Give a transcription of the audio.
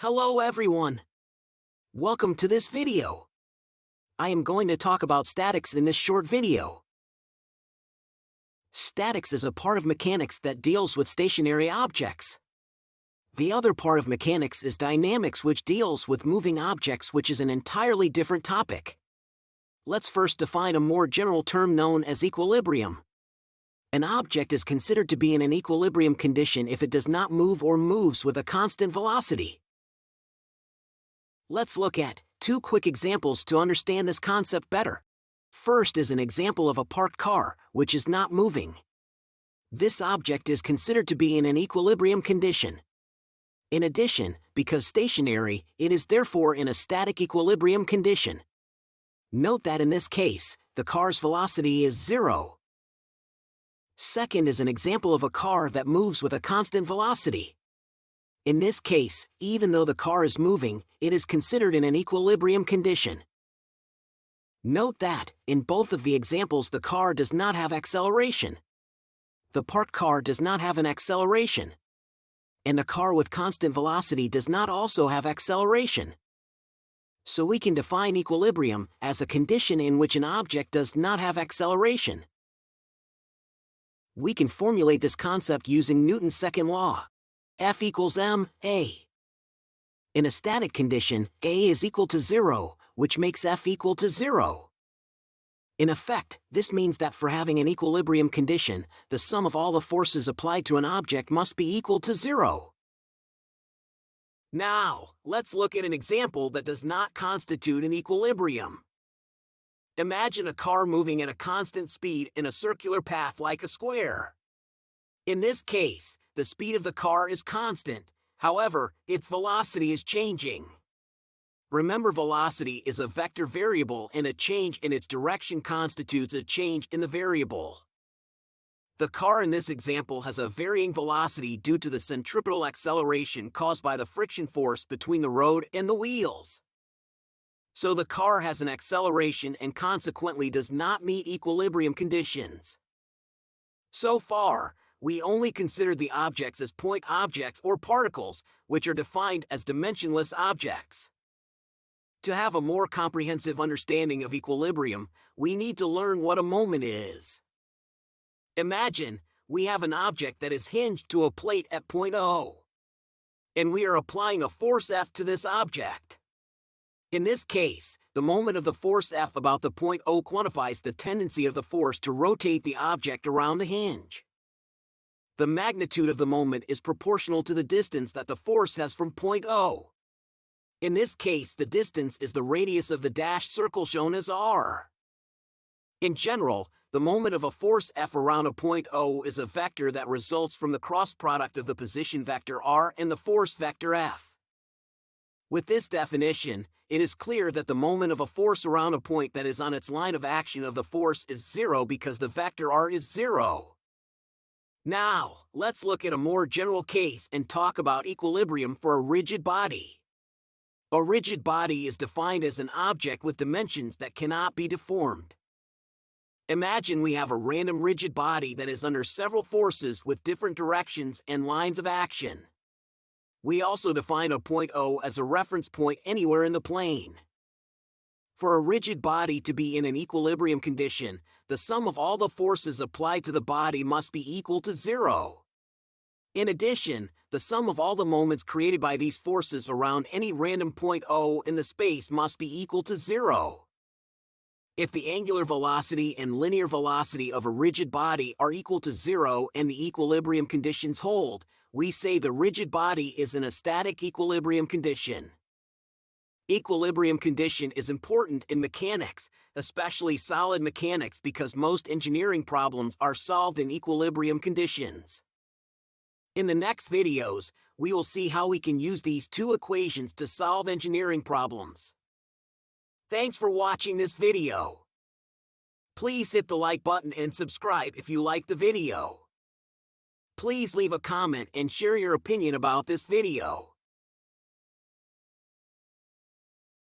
Hello everyone! Welcome to this video. I am going to talk about statics in this short video. Statics is a part of mechanics that deals with stationary objects. The other part of mechanics is dynamics, which deals with moving objects, which is an entirely different topic. Let's first define a more general term known as equilibrium. An object is considered to be in an equilibrium condition if it does not move or moves with a constant velocity. Let's look at two quick examples to understand this concept better. First is an example of a parked car, which is not moving. This object is considered to be in an equilibrium condition. In addition, because stationary, it is therefore in a static equilibrium condition. Note that in this case, the car's velocity is 0. Second is an example of a car that moves with a constant velocity. In this case, even though the car is moving, it is considered in an equilibrium condition. Note that, in both of the examples, the car does not have acceleration. The parked car does not have an acceleration. And a car with constant velocity does not also have acceleration. So we can define equilibrium as a condition in which an object does not have acceleration. We can formulate this concept using Newton's second law. F equals ma. In a static condition, A is equal to 0, which makes F equal to 0. In effect, this means that for having an equilibrium condition, the sum of all the forces applied to an object must be equal to 0. Now, let's look at an example that does not constitute an equilibrium. Imagine a car moving at a constant speed in a circular path like a square. In this case, the speed of the car is constant, however, its velocity is changing. Remember, velocity is a vector variable, and a change in its direction constitutes a change in the variable. The car in this example has a varying velocity due to the centripetal acceleration caused by the friction force between the road and the wheels. So the car has an acceleration and consequently does not meet equilibrium conditions. So far, we only considered the objects as point objects or particles, which are defined as dimensionless objects. To have a more comprehensive understanding of equilibrium, we need to learn what a moment is. Imagine we have an object that is hinged to a plate at point O, and we are applying a force F to this object. In this case, the moment of the force F about the point O quantifies the tendency of the force to rotate the object around the hinge. The magnitude of the moment is proportional to the distance that the force has from point O. In this case, the distance is the radius of the dashed circle shown as r. In general, the moment of a force F around a point O is a vector that results from the cross product of the position vector r and the force vector F. With this definition, it is clear that the moment of a force around a point that is on its line of action of the force is 0 because the vector r is 0. Now, let's look at a more general case and talk about equilibrium for a rigid body. A rigid body is defined as an object with dimensions that cannot be deformed. Imagine we have a random rigid body that is under several forces with different directions and lines of action. We also define a point O as a reference point anywhere in the plane. For a rigid body to be in an equilibrium condition, the sum of all the forces applied to the body must be equal to 0. In addition, the sum of all the moments created by these forces around any random point O in the space must be equal to 0. If the angular velocity and linear velocity of a rigid body are equal to 0 and the equilibrium conditions hold, we say the rigid body is in a static equilibrium condition. Equilibrium condition is important in mechanics, especially solid mechanics, because most engineering problems are solved in equilibrium conditions. In the next videos, we will see how we can use these two equations to solve engineering problems. Thanks for watching this video. Please hit the like button and subscribe if you like the video. Please leave a comment and share your opinion about this video.